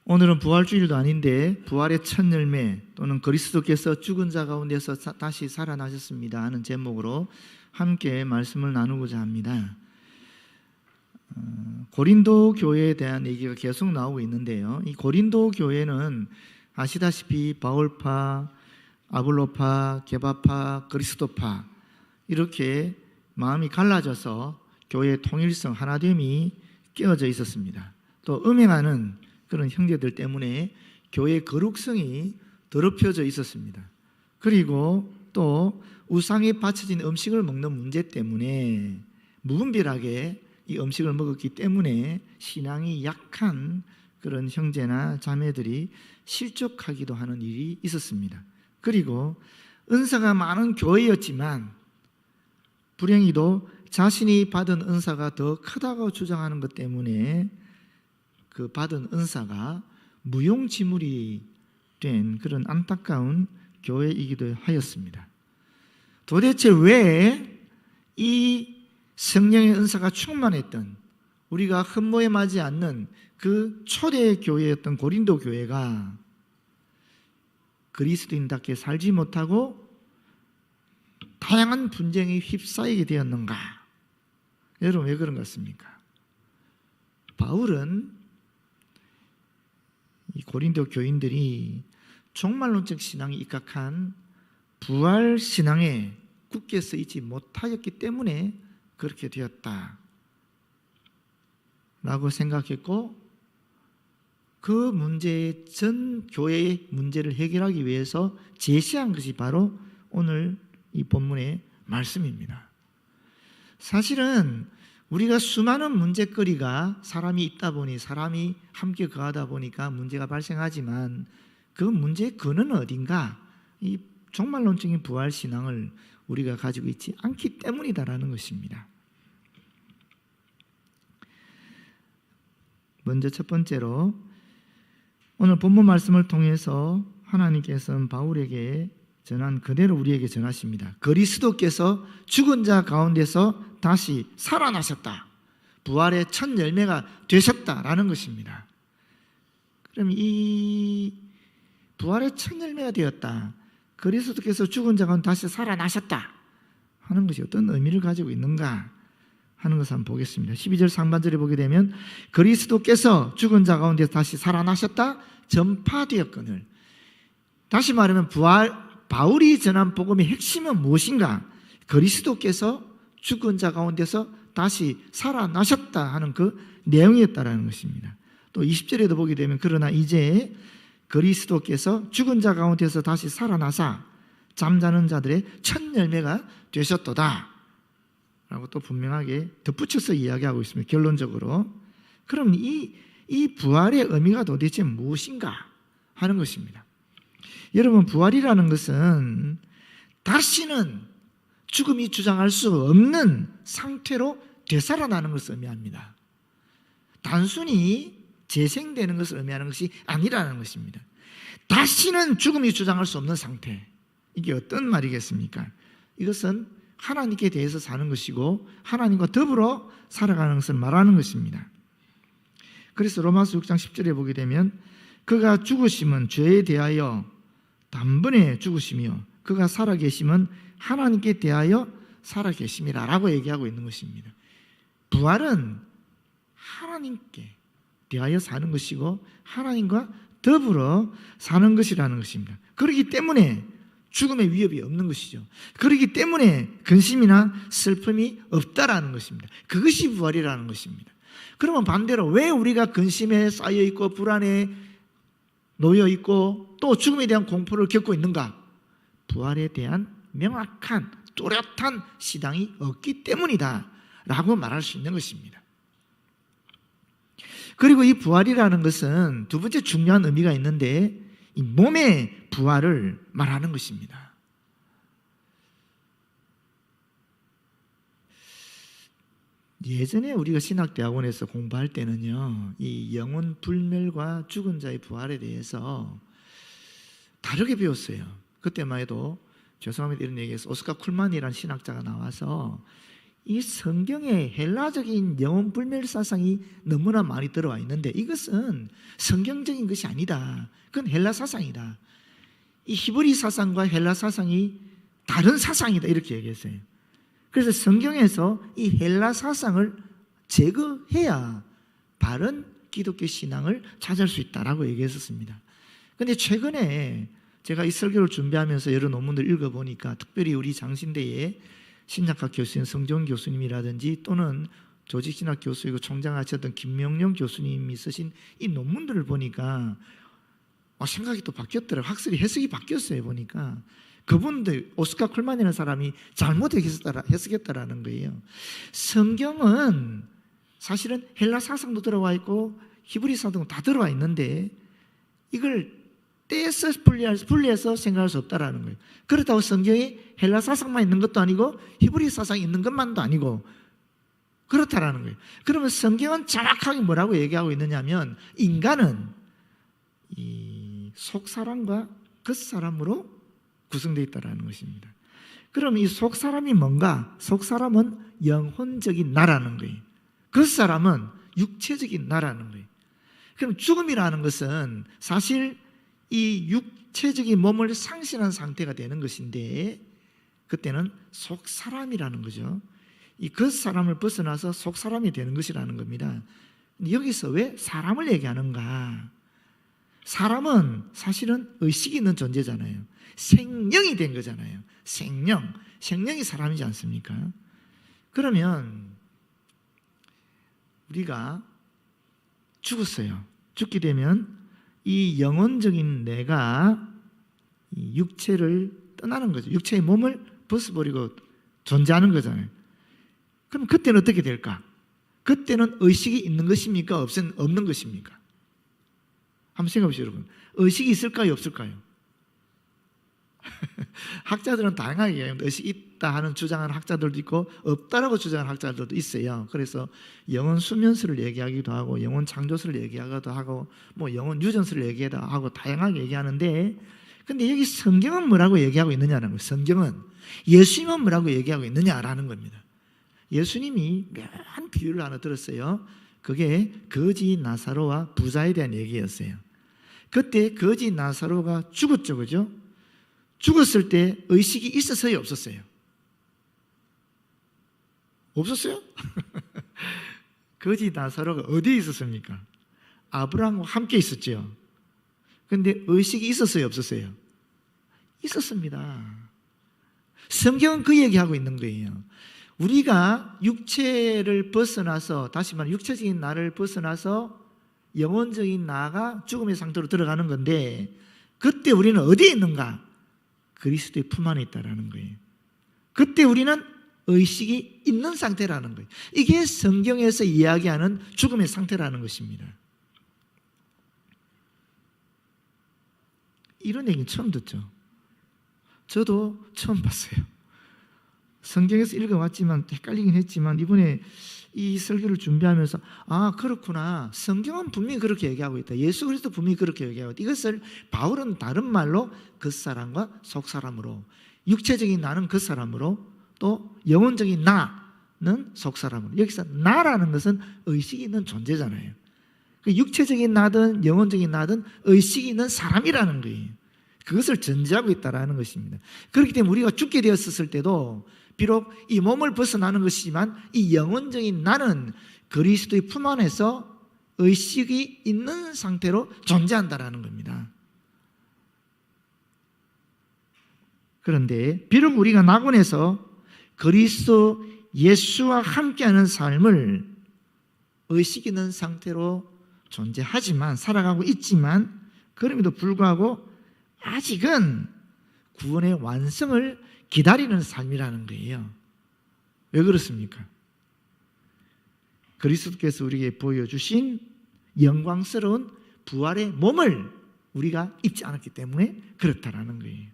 오늘은 부활주일도 아닌데 부활의 첫 열매 또는 그리스도께서 죽은 자 가운데서 다시 살아나셨습니다 하는 제목으로 함께 말씀을 나누고자 합니다. 고린도 교회에 대한 얘기가 계속 나오고 있는데요, 이 고린도 교회는 아시다시피 바울파, 아볼로파, 게바파, 그리스도파 이렇게 마음이 갈라져서 교회의 통일성, 하나됨이 깨어져 있었습니다. 또 음행하는 그런 형제들 때문에 교회의 거룩성이 더럽혀져 있었습니다. 그리고 또 우상에 바쳐진 음식을 먹는 문제 때문에 무분별하게 이 음식을 먹었기 때문에 신앙이 약한 그런 형제나 자매들이 실족하기도 하는 일이 있었습니다. 그리고 은사가 많은 교회였지만 불행히도 자신이 받은 은사가 더 크다고 주장하는 것 때문에 그 받은 은사가 무용지물이 된 그런 안타까운 교회이기도 하였습니다. 도대체 왜 이 성령의 은사가 충만했던, 우리가 흠모해하지 않는 그 초대 교회였던 고린도 교회가 그리스도인답게 살지 못하고 다양한 분쟁에 휩싸이게 되었는가? 여러분, 왜 그런 것 같습니까? 바울은 이 고린도 교인들이 종말론적 신앙에 입각한 부활 신앙에 굳게 서 있지 못하였기 때문에 그렇게 되었다 라고 생각했고, 그 문제의 전 교회의 문제를 해결하기 위해서 제시한 것이 바로 오늘 이 본문의 말씀입니다. 사실은 우리가 수많은 문제거리가 사람이 있다 보니, 사람이 함께 거하다 보니까 문제가 발생하지만 그 문제의 근원은 어딘가? 이 종말론적인 부활신앙을 우리가 가지고 있지 않기 때문이다라는 것입니다. 먼저 첫 번째로 오늘 본문 말씀을 통해서 하나님께서는 바울에게 전한 그대로 우리에게 전하십니다. 그리스도께서 죽은 자 가운데서 다시 살아나셨다, 부활의 첫 열매가 되셨다라는 것입니다. 그럼 이 부활의 첫 열매가 되었다, 그리스도께서 죽은 자 가운데 다시 살아나셨다 하는 것이 어떤 의미를 가지고 있는가 하는 것을 한번 보겠습니다. 12절 상반절에 보게 되면 그리스도께서 죽은 자 가운데서 다시 살아나셨다 전파되었거늘, 다시 말하면 바울이 전한 복음의 핵심은 무엇인가? 그리스도께서 죽은 자 가운데서 다시 살아나셨다 하는 그 내용이었다라는 것입니다. 또 20절에도 보게 되면 그러나 이제 그리스도께서 죽은 자 가운데서 다시 살아나사 잠자는 자들의 첫 열매가 되셨도다 라고 또 분명하게 덧붙여서 이야기하고 있습니다. 결론적으로. 그럼 이 부활의 의미가 도대체 무엇인가 하는 것입니다. 여러분, 부활이라는 것은 다시는 죽음이 주장할 수 없는 상태로 되살아나는 것을 의미합니다. 단순히 재생되는 것을 의미하는 것이 아니라는 것입니다. 다시는 죽음이 주장할 수 없는 상태, 이게 어떤 말이겠습니까? 이것은 하나님께 대해서 사는 것이고 하나님과 더불어 살아가는 것을 말하는 것입니다. 그래서 로마서 6장 10절에 보게 되면 그가 죽으심은 죄에 대하여 단번에 죽으시며 그가 살아계심은 하나님께 대하여 살아계심이라 라고 얘기하고 있는 것입니다. 부활은 하나님께 대하여 사는 것이고 하나님과 더불어 사는 것이라는 것입니다. 그렇기 때문에 죽음의 위협이 없는 것이죠. 그렇기 때문에 근심이나 슬픔이 없다라는 것입니다. 그것이 부활이라는 것입니다. 그러면 반대로 왜 우리가 근심에 쌓여 있고 불안에 놓여 있고 또 죽음에 대한 공포를 겪고 있는가? 부활에 대한 명확한 뚜렷한 시당이 없기 때문이다 라고 말할 수 있는 것입니다. 그리고 이 부활이라는 것은 두 번째 중요한 의미가 있는데, 이 몸의 부활을 말하는 것입니다. 예전에 우리가 신학대학원에서 공부할 때는요, 이 영혼 불멸과 죽은 자의 부활에 대해서 다르게 배웠어요. 그때만 해도 죄송합니다 이런 얘기해서 오스카 쿨만이라는 신학자가 나와서 이 성경에 헬라적인 영혼 불멸 사상이 너무나 많이 들어와 있는데 이것은 성경적인 것이 아니다. 그건 헬라 사상이다. 이 히브리 사상과 헬라 사상이 다른 사상이다 이렇게 얘기했어요. 그래서 성경에서 이 헬라 사상을 제거해야 바른 기독교 신앙을 찾을 수 있다라고 얘기했었습니다. 그런데 최근에 제가 이 설교를 준비하면서 여러 논문을 읽어보니까 특별히 우리 장신대의 신약학 교수인 성종 교수님이라든지 또는 조직신학 교수이고 총장하셨던 김명룡 교수님이 쓰신 이 논문들을 보니까 생각이 또 바뀌었더라고요. 확실히 해석이 바뀌었어요. 보니까 그분들 오스카 쿨만이라는 사람이 잘못 해석했다라는 거예요. 성경은 사실은 헬라 사상도 들어와 있고 히브리 사상도 다 들어와 있는데 이걸 떼서 분리해서 생각할 수 없다라는 거예요. 그렇다고 성경에 헬라 사상만 있는 것도 아니고 히브리 사상이 있는 것만도 아니고 그렇다라는 거예요. 그러면 성경은 정확하게 뭐라고 얘기하고 있느냐면 인간은 이 속사람과 겉사람으로 구성되어 있다는 것입니다. 그럼 이 속사람이 뭔가? 속사람은 영혼적인 나라는 거예요. 겉사람은 육체적인 나라는 거예요. 그럼 죽음이라는 것은 사실 이 육체적인 몸을 상실한 상태가 되는 것인데 그때는 속사람이라는 거죠. 이 겉사람을 벗어나서 속사람이 되는 것이라는 겁니다. 여기서 왜 사람을 얘기하는가? 사람은 사실은 의식이 있는 존재잖아요. 생명이 된 거잖아요. 생명이 사람이지 않습니까? 그러면 우리가 죽었어요. 죽게 되면 이 영혼적인 내가 이 육체를 떠나는 거죠. 육체의 몸을 벗어버리고 존재하는 거잖아요. 그럼 그때는 어떻게 될까? 그때는 의식이 있는 것입니까? 없는 것입니까? 한번 생각해 보시죠, 여러분. 의식이 있을까요? 없을까요? 학자들은 다양하게 얘기합니다. 의식이 있다 하는 주장하는 학자들도 있고 없다라고 주장하는 학자들도 있어요. 그래서 영혼 수면설을 얘기하기도 하고 영혼 창조설을 얘기하기도 하고 뭐 영혼 유전설을 얘기하기도 하고 다양하게 얘기하는데 근데 여기 성경은 뭐라고 얘기하고 있느냐는 거예요. 성경은 예수님은 뭐라고 얘기하고 있느냐라는 겁니다. 예수님이 묘한 비유를 하나 들었어요. 그게 거지 나사로와 부자에 대한 얘기였어요. 그때 거지 나사로가 죽었죠, 그죠? 죽었을 때 의식이 있었어요, 없었어요? 없었어요? 거지 나사로가 어디에 있었습니까? 아브라함과 함께 있었죠. 그런데 의식이 있었어요, 없었어요? 있었습니다. 성경은 그 얘기하고 있는 거예요. 우리가 육체를 벗어나서 다시 말해 육체적인 나를 벗어나서 영혼적인 나가 죽음의 상태로 들어가는 건데 그때 우리는 어디에 있는가? 그리스도의 품 안에 있다라는 거예요. 그때 우리는 의식이 있는 상태라는 거예요. 이게 성경에서 이야기하는 죽음의 상태라는 것입니다. 이런 얘기는 처음 듣죠. 저도 처음 봤어요. 성경에서 읽어왔지만 헷갈리긴 했지만 이번에 이 설교를 준비하면서 그렇구나. 성경은 분명히 그렇게 얘기하고 있다. 예수 그리스도 분명히 그렇게 얘기하고 있다. 이것을 바울은 다른 말로 겉사람과 속사람으로 육체적인 나는 겉사람으로 또 영혼적인 나는 속사람으로 여기서 나라는 것은 의식이 있는 존재잖아요. 육체적인 나든 영혼적인 나든 의식이 있는 사람이라는 거예요. 그것을 전제하고 있다는 것입니다. 그렇기 때문에 우리가 죽게 되었을 때도 비록 이 몸을 벗어나는 것이지만 이 영혼적인 나는 그리스도의 품 안에서 의식이 있는 상태로 존재한다는 겁니다. 그런데 비록 우리가 낙원에서 그리스도 예수와 함께하는 삶을 의식 있는 상태로 존재하지만 살아가고 있지만 그럼에도 불구하고 아직은 구원의 완성을 기다리는 삶이라는 거예요. 왜 그렇습니까? 그리스도께서 우리에게 보여주신 영광스러운 부활의 몸을 우리가 입지 않았기 때문에 그렇다라는 거예요.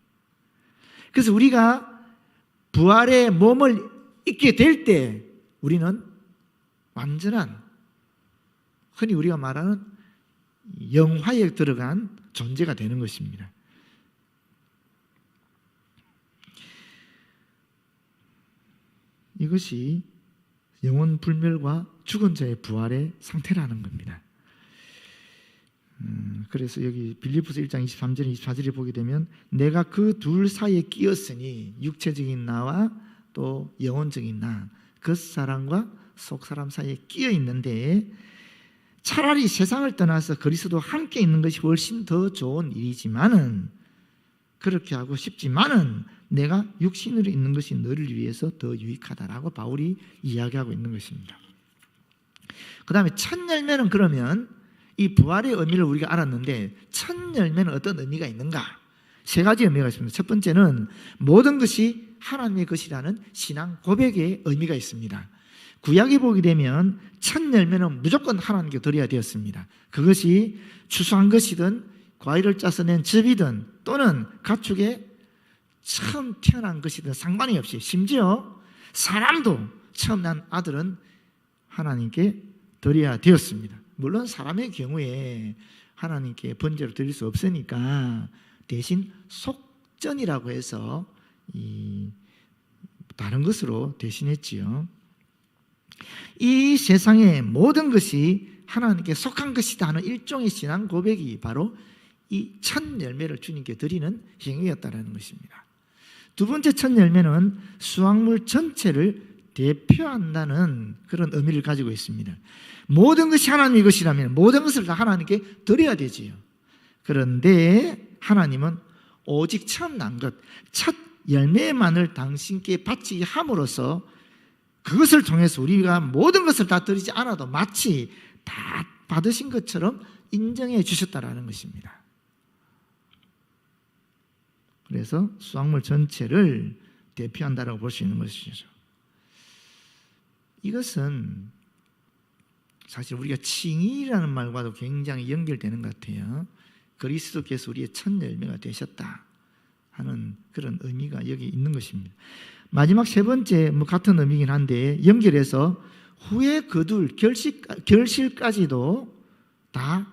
그래서 우리가 부활의 몸을 입게 될 때 우리는 완전한 흔히 우리가 말하는 영화에 들어간 존재가 되는 것입니다. 이것이 영혼 불멸과 죽은 자의 부활의 상태라는 겁니다. 그래서 여기 빌립보서 1장 23절 24절에 보게 되면 내가 그 둘 사이에 끼었으니 육체적인 나와 또 영혼적인 나, 겉사람과 속사람 사이에 끼어 있는데 차라리 세상을 떠나서 그리스도와 함께 있는 것이 훨씬 더 좋은 일이지만은, 그렇게 하고 싶지만은 내가 육신으로 있는 것이 너를 위해서 더 유익하다라고 바울이 이야기하고 있는 것입니다. 그 다음에 첫 열매는, 그러면 이 부활의 의미를 우리가 알았는데 첫 열매는 어떤 의미가 있는가? 세 가지 의미가 있습니다. 첫 번째는 모든 것이 하나님의 것이라는 신앙 고백의 의미가 있습니다. 구약에 보게 되면 첫 열매는 무조건 하나님께 드려야 되었습니다. 그것이 추수한 것이든 과일을 짜서 낸 즙이든 또는 가축의 처음 태어난 것이든 상관이 없이, 심지어 사람도 처음 난 아들은 하나님께 드려야 되었습니다. 물론 사람의 경우에 하나님께 번제로 드릴 수 없으니까 대신 속전이라고 해서 다른 것으로 대신했지요. 이 세상의 모든 것이 하나님께 속한 것이다 하는 일종의 신앙 고백이 바로 이 첫 열매를 주님께 드리는 행위였다는 것입니다. 두 번째 첫 열매는 수확물 전체를 대표한다는 그런 의미를 가지고 있습니다. 모든 것이 하나님의 것이라면 모든 것을 다 하나님께 드려야 되지요. 그런데 하나님은 오직 처음 난 것, 첫 열매만을 당신께 바치게 함으로써 그것을 통해서 우리가 모든 것을 다 드리지 않아도 마치 다 받으신 것처럼 인정해 주셨다라는 것입니다. 그래서 수확물 전체를 대표한다라고 볼 수 있는 것이죠. 이것은 사실 우리가 칭의라는 말과도 굉장히 연결되는 것 같아요. 그리스도께서 우리의 첫 열매가 되셨다 하는 그런 의미가 여기 있는 것입니다. 마지막 세 번째 같은 의미긴 한데 연결해서 후에 거둘 결실까지도 다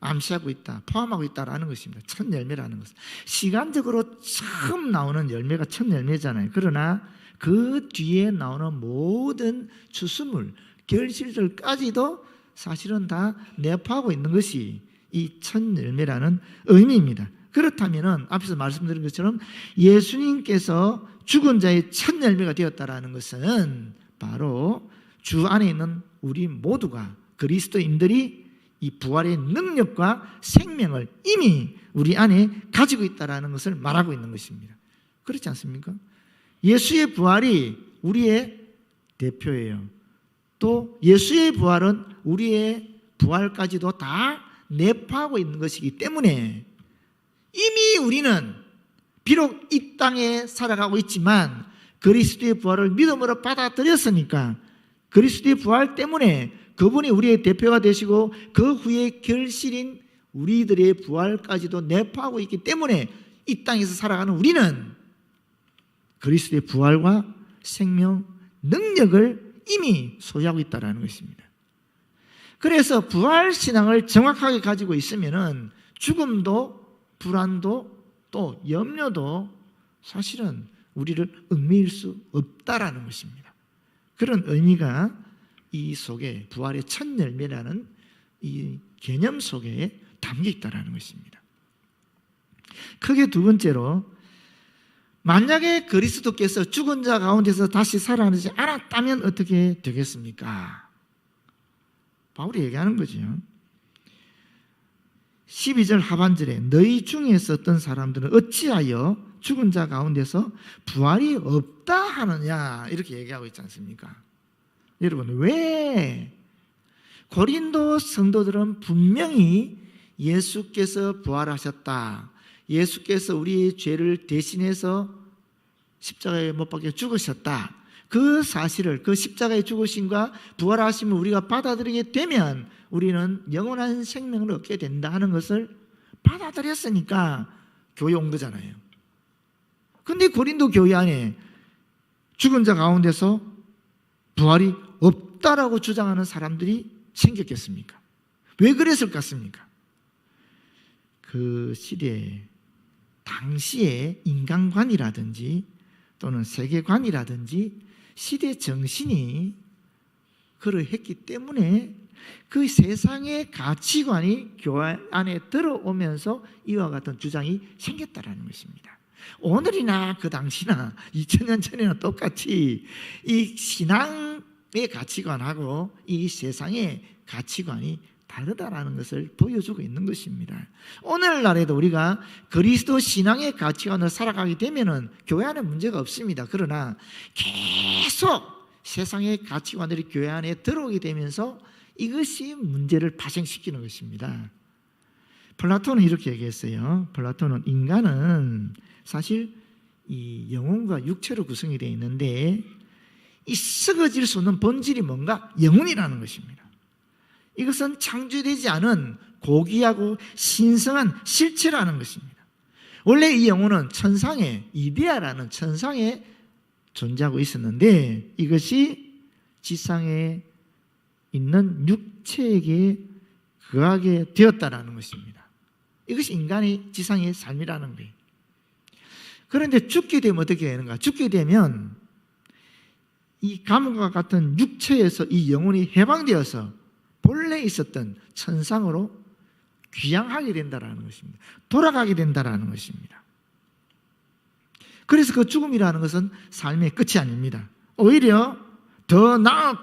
암시하고 있다, 포함하고 있다라는 것입니다. 첫 열매라는 것은 시간적으로 처음 나오는 열매가 첫 열매잖아요. 그러나 그 뒤에 나오는 모든 추수물, 결실들까지도 사실은 다 내포하고 있는 것이 이 첫 열매라는 의미입니다. 그렇다면 앞에서 말씀드린 것처럼 예수님께서 죽은 자의 첫 열매가 되었다라는 것은 바로 주 안에 있는 우리 모두가, 그리스도인들이 이 부활의 능력과 생명을 이미 우리 안에 가지고 있다는 것을 말하고 있는 것입니다. 그렇지 않습니까? 예수의 부활이 우리의 대표예요. 또 예수의 부활은 우리의 부활까지도 다 내포하고 있는 것이기 때문에 이미 우리는 비록 이 땅에 살아가고 있지만 그리스도의 부활을 믿음으로 받아들였으니까 그리스도의 부활 때문에 그분이 우리의 대표가 되시고 그 후에 결실인 우리들의 부활까지도 내포하고 있기 때문에 이 땅에서 살아가는 우리는 그리스도의 부활과 생명, 능력을 이미 소유하고 있다는 것입니다. 그래서 부활신앙을 정확하게 가지고 있으면 죽음도 불안도 또 염려도 사실은 우리를 얽매일 수 없다라는 것입니다. 그런 의미가 이 속에 부활의 첫 열매라는 이 개념 속에 담겨 있다는 것입니다. 크게 두 번째로, 만약에 그리스도께서 죽은 자 가운데서 다시 살아나지 않았다면 어떻게 되겠습니까? 바울이 얘기하는 거죠. 12절 하반절에 너희 중에서 어떤 사람들은 어찌하여 죽은 자 가운데서 부활이 없다 하느냐 이렇게 얘기하고 있지 않습니까? 여러분, 왜 고린도 성도들은 분명히 예수께서 부활하셨다, 예수께서 우리의 죄를 대신해서 십자가에 못 박혀 죽으셨다, 그 사실을, 그 십자가의 죽으심과 부활하심을 우리가 받아들이게 되면 우리는 영원한 생명을 얻게 된다 하는 것을 받아들였으니까 교회 온 거잖아요. 근데 고린도 교회 안에 죽은 자 가운데서 부활이 없다라고 주장하는 사람들이 생겼겠습니까? 왜 그랬을 것 같습니까? 그 시대에 당시의 인간관이라든지 또는 세계관이라든지 시대 정신이 그러했기 때문에 그 세상의 가치관이 교회 안에 들어오면서 이와 같은 주장이 생겼다는 것입니다. 오늘이나 그 당시나 2000년 전에는 똑같이 이 신앙의 가치관하고 이 세상의 가치관이 다르다라는 것을 보여주고 있는 것입니다. 오늘날에도 우리가 그리스도 신앙의 가치관을 살아가게 되면은 교회 안에 문제가 없습니다. 그러나 계속 세상의 가치관들이 교회 안에 들어오게 되면서 이것이 문제를 발생시키는 것입니다. 플라톤은 이렇게 얘기했어요. 플라톤은 인간은 사실 이 영혼과 육체로 구성이 되어 있는데 이 썩어질 수 없는 본질이 뭔가? 영혼이라는 것입니다. 이것은 창조되지 않은 고귀하고 신성한 실체라는 것입니다. 원래 이 영혼은 천상에, 이데아라는 천상에 존재하고 있었는데 이것이 지상에 있는 육체에게 거하게 되었다라는 것입니다. 이것이 인간의 지상의 삶이라는 거예요. 그런데 죽게 되면 어떻게 되는가? 죽게 되면 이 감옥과 같은 육체에서 이 영혼이 해방되어서 본래 있었던 천상으로 귀향하게 된다는 것입니다. 돌아가게 된다는 것입니다. 그래서 그 죽음이라는 것은 삶의 끝이 아닙니다. 오히려 더 나은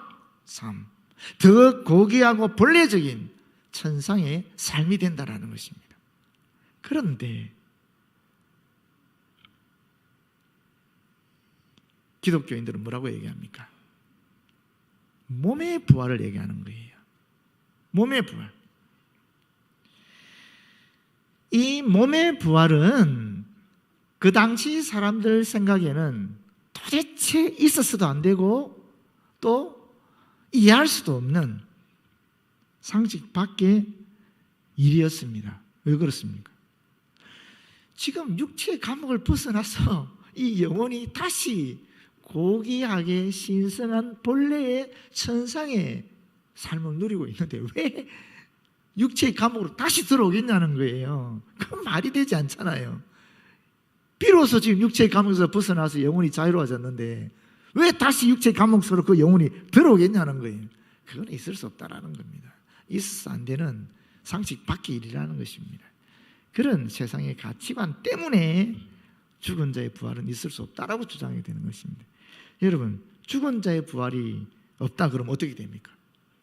삶, 더 고귀하고 본래적인 천상의 삶이 된다는 것입니다. 그런데 기독교인들은 뭐라고 얘기합니까? 몸의 부활을 얘기하는 거예요. 몸의 부활. 이 몸의 부활은 그 당시 사람들 생각에는 도대체 있었어도 안 되고 또 이해할 수도 없는 상식 밖의 일이었습니다. 왜 그렇습니까? 지금 육체의 감옥을 벗어나서 이 영혼이 다시 고귀하게 신성한 본래의 천상의 삶을 누리고 있는데 왜 육체의 감옥으로 다시 들어오겠냐는 거예요. 그건 말이 되지 않잖아요. 비로소 지금 육체의 감옥에서 벗어나서 영혼이 자유로워졌는데 왜 다시 육체의 감옥 속으로 그 영혼이 들어오겠냐는 거예요. 그건 있을 수 없다라는 겁니다. 있어서 안 되는 상식 밖의 일이라는 것입니다. 그런 세상의 가치관 때문에 죽은 자의 부활은 있을 수 없다라고 주장이 되는 것입니다. 여러분, 죽은 자의 부활이 없다 그러면 어떻게 됩니까?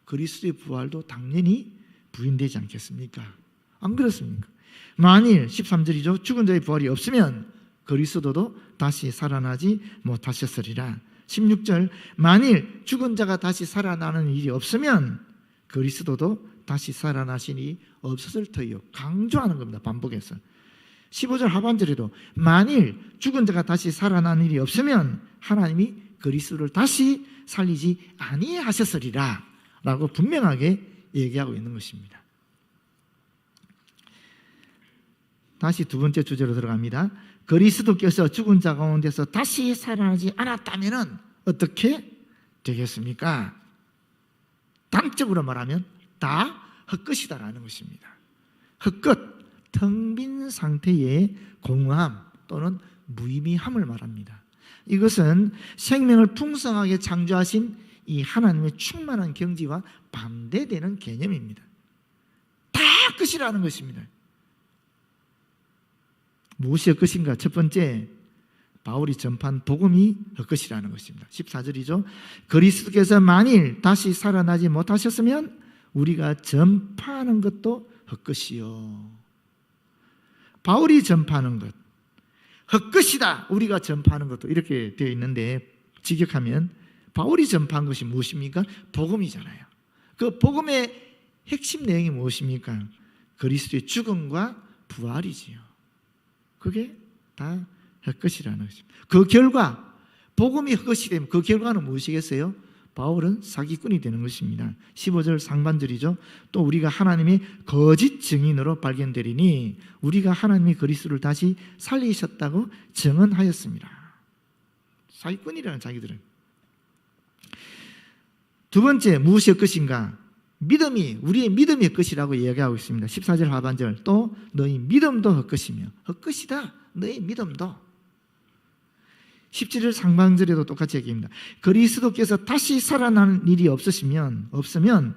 그리스도의 부활도 당연히 부인되지 않겠습니까? 안 그렇습니까? 만일 13절이죠. 죽은 자의 부활이 없으면 그리스도도 다시 살아나지 못하셨으리라. 16절, 만일 죽은 자가 다시 살아나는 일이 없으면 그리스도도 다시 살아나시니 없었을 터이요. 강조하는 겁니다. 반복해서. 15절 하반절에도 만일 죽은 자가 다시 살아나는 일이 없으면 하나님이 그리스도를 다시 살리지 아니하셨으리라 라고 분명하게 얘기하고 있는 것입니다. 다시 두 번째 주제로 들어갑니다. 그리스도께서 죽은 자 가운데서 다시 살아나지 않았다면 어떻게 되겠습니까? 단적으로 말하면 다 헛것이다라는 것입니다. 헛것, 텅 빈 상태의 공허함 또는 무의미함을 말합니다. 이것은 생명을 풍성하게 창조하신 이 하나님의 충만한 경지와 반대되는 개념입니다. 다 헛것이라는 것입니다. 무엇이 헛것인가? 첫 번째, 바울이 전파한 복음이 헛것이라는 것입니다. 14절이죠. 그리스도께서 만일 다시 살아나지 못하셨으면 우리가 전파하는 것도 헛것이요. 바울이 전파하는 것, 헛것이다. 우리가 전파하는 것도 이렇게 되어 있는데 직역하면 바울이 전파한 것이 무엇입니까? 복음이잖아요. 그 복음의 핵심 내용이 무엇입니까? 그리스도의 죽음과 부활이지요. 그게 다 헛것이라는 것입니다. 그 결과 복음이 헛것이 되면 그 결과는 무엇이겠어요? 바울은 사기꾼이 되는 것입니다. 15절 상반절이죠. 또 우리가 하나님의 거짓 증인으로 발견되리니 우리가 하나님이 그리스도를 다시 살리셨다고 증언하였습니다. 사기꾼이라는 자기들은. 두 번째, 무엇이 헛것인가? 믿음이, 우리의 믿음이 헛것이라고 이야기하고 있습니다. 14절 하반절, 또 너희 믿음도 헛것이며 헛것이다 너희 믿음도. 17절 상반절에도 똑같이 얘기합니다. 그리스도께서 다시 살아나는 일이 없으면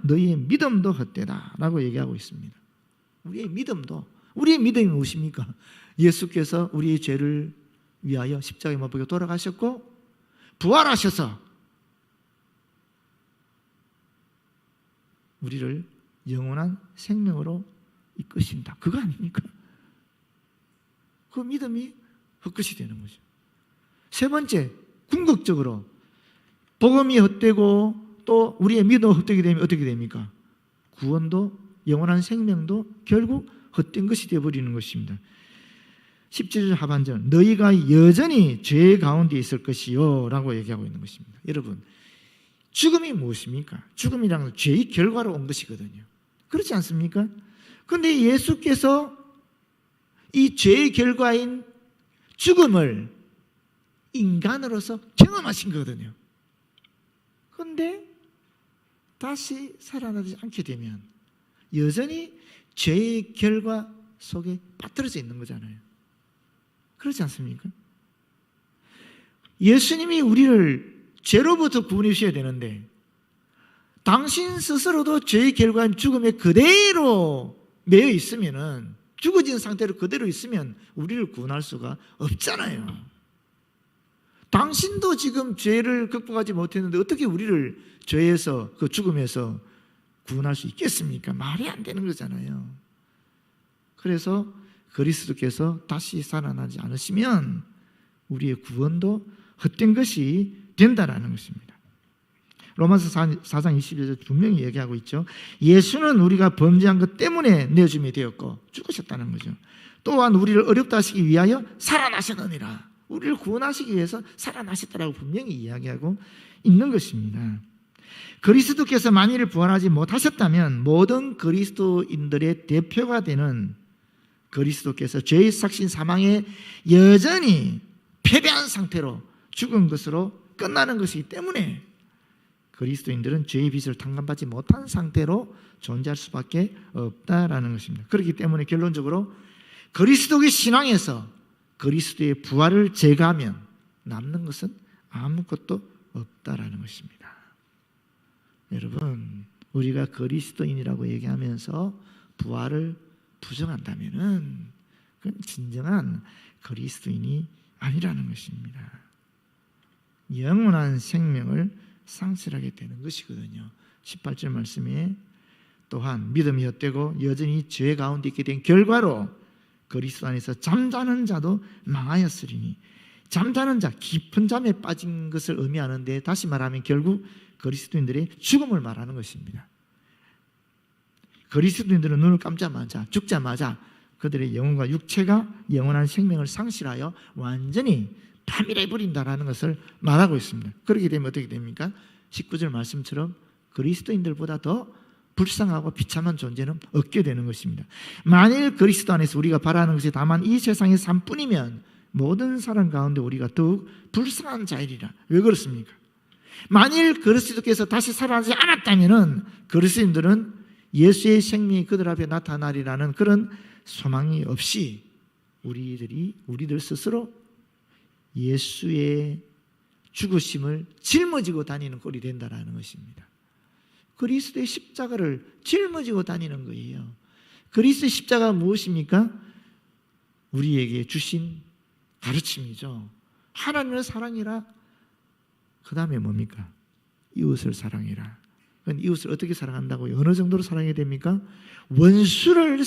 너희의 믿음도 헛되다 라고 얘기하고 있습니다. 우리의 믿음이 무엇입니까? 예수께서 우리의 죄를 위하여 십자가에 못 박혀 돌아가셨고 부활하셔서 우리를 영원한 생명으로 이끄신다. 그거 아닙니까? 그 믿음이 헛것이 되는 거죠. 세 번째, 궁극적으로 복음이 헛되고 또 우리의 믿음이 헛되게 되면 어떻게 됩니까? 구원도 영원한 생명도 결국 헛된 것이 되어버리는 것입니다. 17절 하반절, 너희가 여전히 죄 가운데 있을 것이요 라고 얘기하고 있는 것입니다. 여러분, 죽음이 무엇입니까? 죽음이란 죄의 결과로 온 것이거든요. 그렇지 않습니까? 그런데 예수께서 이 죄의 결과인 죽음을 인간으로서 경험하신 거거든요. 그런데 다시 살아나지 않게 되면 여전히 죄의 결과 속에 빠뜨려져 있는 거잖아요. 그렇지 않습니까? 예수님이 우리를 죄로부터 구원해 주셔야 되는데 당신 스스로도 죄의 결과인 죽음에 그대로 매여 있으면은, 죽어진 상태로 그대로 있으면 우리를 구원할 수가 없잖아요. 당신도 지금 죄를 극복하지 못했는데 어떻게 우리를 죄에서, 그 죽음에서 구원할 수 있겠습니까? 말이 안 되는 거잖아요. 그래서 그리스도께서 다시 살아나지 않으시면 우리의 구원도 헛된 것이 된다라는 것입니다. 로마서 4장 22절 분명히 얘기하고 있죠. 예수는 우리가 범죄한 것 때문에 내어줌이 되었고 죽으셨다는 거죠. 또한 우리를 어렵다 하시기 위하여 살아나셨느니라. 우리를 구원하시기 위해서 살아나셨다라고 분명히 이야기하고 있는 것입니다. 그리스도께서 만일 부활하지 못하셨다면 모든 그리스도인들의 대표가 되는 그리스도께서 죄의 삭신 사망에 여전히 패배한 상태로 죽은 것으로 끝나는 것이기 때문에 그리스도인들은 죄의 빚을 탕감받지 못한 상태로 존재할 수밖에 없다라는 것입니다. 그렇기 때문에 결론적으로 그리스도의 신앙에서 그리스도의 부활을 제거하면 남는 것은 아무것도 없다라는 것입니다. 여러분, 우리가 그리스도인이라고 얘기하면서 부활을 부정한다면은 그건 진정한 그리스도인이 아니라는 것입니다. 영원한 생명을 상실하게 되는 것이거든요. 18절 말씀에 또한 믿음이 헛되고 여전히 죄 가운데 있게 된 결과로 그리스도 안에서 잠자는 자도 망하였으리니, 잠자는 자, 깊은 잠에 빠진 것을 의미하는데 다시 말하면 결국 그리스도인들의 죽음을 말하는 것입니다. 그리스도인들은 눈을 감자마자, 죽자마자 그들의 영혼과 육체가 영원한 생명을 상실하여 완전히 파멸해 버린다라는 것을 말하고 있습니다. 그렇게 되면 어떻게 됩니까? 19절 말씀처럼 그리스도인들보다 더 불쌍하고 비참한 존재는 없게 되는 것입니다. 만일 그리스도 안에서 우리가 바라는 것이 다만 이 세상의 삶뿐이면 모든 사람 가운데 우리가 더욱 불쌍한 자이리라. 왜 그렇습니까? 만일 그리스도께서 다시 살아나지 않았다면 그리스도인들은 예수의 생명이 그들 앞에 나타나리라는 그런 소망이 없이 우리들 스스로 예수의 죽으심을 짊어지고 다니는 꼴이 된다는 것입니다. 그리스도의 십자가를 짊어지고 다니는 거예요. 그리스도의 십자가가 무엇입니까? 우리에게 주신 가르침이죠. 하나님을 사랑해라. 그 다음에 뭡니까? 이웃을 사랑해라. 이웃을 어떻게 사랑한다고요? 어느 정도로 사랑해야 됩니까? 원수를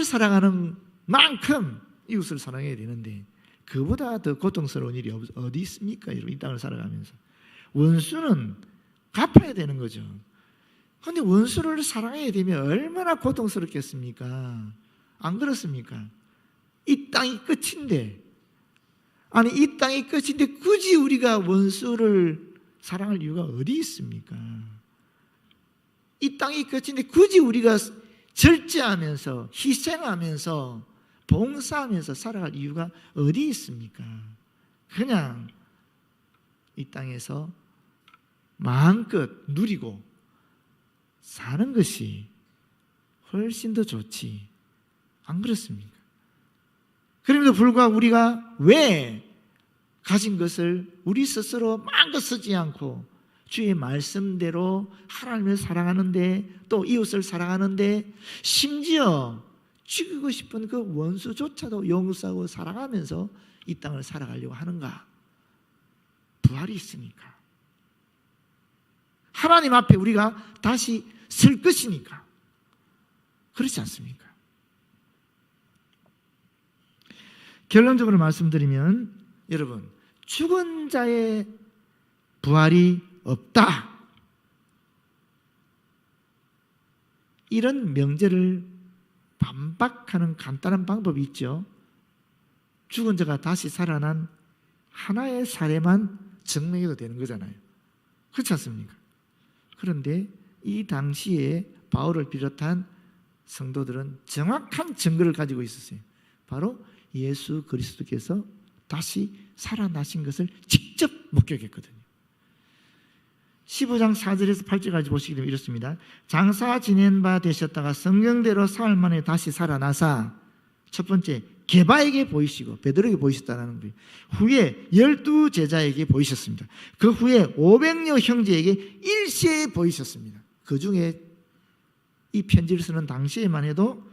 사랑하는 만큼 이웃을 사랑해야 되는데 그보다 더 고통스러운 일이 어디 있습니까? 이 땅을 살아가면서 원수는 갚아야 되는 거죠. 그런데 원수를 사랑해야 되면 얼마나 고통스럽겠습니까? 안 그렇습니까? 이 땅이 끝인데, 이 땅이 끝인데 굳이 우리가 원수를 사랑할 이유가 어디 있습니까? 이 땅이 끝인데 굳이 우리가 절제하면서 희생하면서 봉사하면서 살아갈 이유가 어디 있습니까? 그냥 이 땅에서 마음껏 누리고 사는 것이 훨씬 더 좋지, 안 그렇습니까? 그럼에도 불구하고 우리가 왜 가진 것을 우리 스스로 마음껏 쓰지 않고 주의 말씀대로 하나님을 사랑하는데 또 이웃을 사랑하는데 심지어 죽이고 싶은 그 원수조차도 용서하고 사랑하면서 이 땅을 살아가려고 하는가? 부활이 있으니까. 하나님 앞에 우리가 다시 설 것이니까. 그렇지 않습니까? 결론적으로 말씀드리면 여러분, 죽은 자의 부활이 없다. 이런 명제를 반박하는 간단한 방법이 있죠. 죽은 자가 다시 살아난 하나의 사례만 증명해도 되는 거잖아요. 그렇지 않습니까? 그런데 이 당시에 바울을 비롯한 성도들은 정확한 증거를 가지고 있었어요. 바로 예수 그리스도께서 다시 살아나신 것을 직접 목격했거든요. 15장 4절에서 8절까지 보시게 되면 이렇습니다. 장사 지낸 바 되셨다가 성경대로 사흘 만에 다시 살아나사 첫 번째 게바에게 보이시고 베드로에게 보이셨다는 거예요. 후에 12 제자에게 보이셨습니다. 그 후에 500여 형제에게 일시에 보이셨습니다. 그 중에 이 편지를 쓰는 당시에만 해도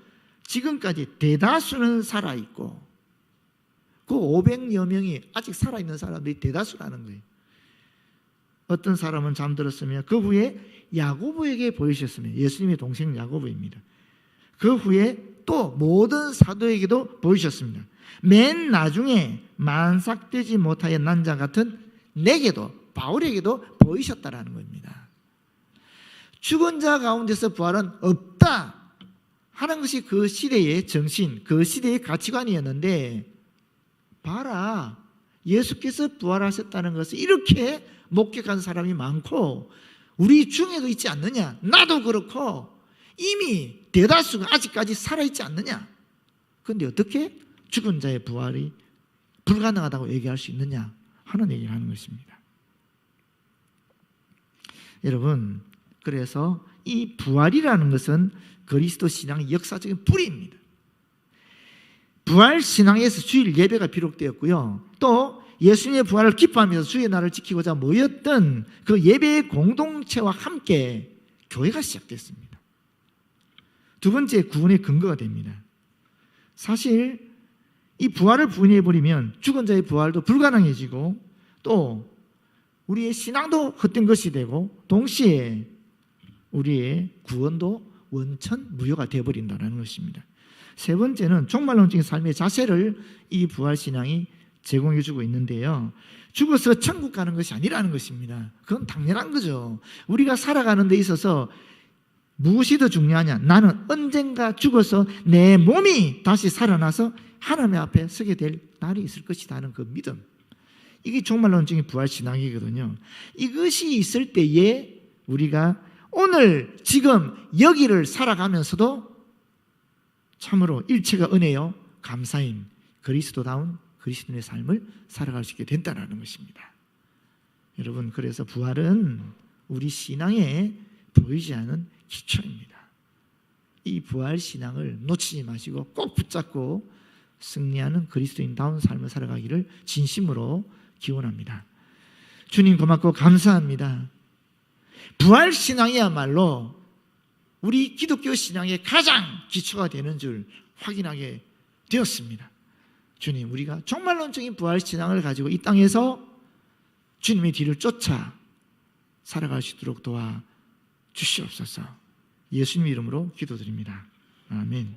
지금까지 대다수는 살아있고 그 500여 명이 아직 살아있는 사람들이 대다수라는 거예요. 어떤 사람은 잠들었으며 그 후에 야고보에게 보이셨으며 예수님의 동생 야고보입니다. 그 후에 또 모든 사도에게도 보이셨습니다. 맨 나중에 만삭되지 못하여 난 자 같은 내게도 바울에게도 보이셨다라는 겁니다. 죽은 자 가운데서 부활은 없다 하는 것이 그 시대의 정신, 그 시대의 가치관이었는데 봐라, 예수께서 부활하셨다는 것을 이렇게 목격한 사람이 많고 우리 중에도 있지 않느냐? 나도 그렇고 이미 대다수가 아직까지 살아있지 않느냐? 그런데 어떻게 죽은 자의 부활이 불가능하다고 얘기할 수 있느냐 하는 얘기를 하는 것입니다. 여러분, 그래서 이 부활이라는 것은 그리스도 신앙의 역사적인 뿌리입니다. 부활 신앙에서 주일 예배가 비록되었고요. 또 예수님의 부활을 기뻐하면서 주의 날을 지키고자 모였던 그 예배의 공동체와 함께 교회가 시작됐습니다. 두 번째, 구원의 근거가 됩니다. 사실 이 부활을 부인해버리면 죽은 자의 부활도 불가능해지고 또 우리의 신앙도 헛된 것이 되고 동시에 우리의 구원도 원천무효가 되어버린다는 것입니다. 세 번째는 종말론적인 삶의 자세를 이 부활신앙이 제공해주고 있는데요. 죽어서 천국 가는 것이 아니라는 것입니다. 그건 당연한 거죠. 우리가 살아가는 데 있어서 무엇이 더 중요하냐? 나는 언젠가 죽어서 내 몸이 다시 살아나서 하나님 앞에 서게 될 날이 있을 것이다 하는 그 믿음. 이게 종말론적인 부활신앙이거든요. 이것이 있을 때에 우리가 오늘 지금 여기를 살아가면서도 참으로 일체가 은혜요 감사임 그리스도다운 그리스도인의 삶을 살아갈 수 있게 된다는 것입니다. 여러분, 그래서 부활은 우리 신앙에 보이지 않은 기초입니다. 이 부활 신앙을 놓치지 마시고 꼭 붙잡고 승리하는 그리스도인다운 삶을 살아가기를 진심으로 기원합니다. 주님 고맙고 감사합니다. 부활 신앙이야말로 우리 기독교 신앙의 가장 기초가 되는 줄 확인하게 되었습니다. 주님, 우리가 종말론적인 부활 신앙을 가지고 이 땅에서 주님의 뒤를 쫓아 살아갈 수 있도록 도와 주시옵소서. 예수님 이름으로 기도드립니다. 아멘.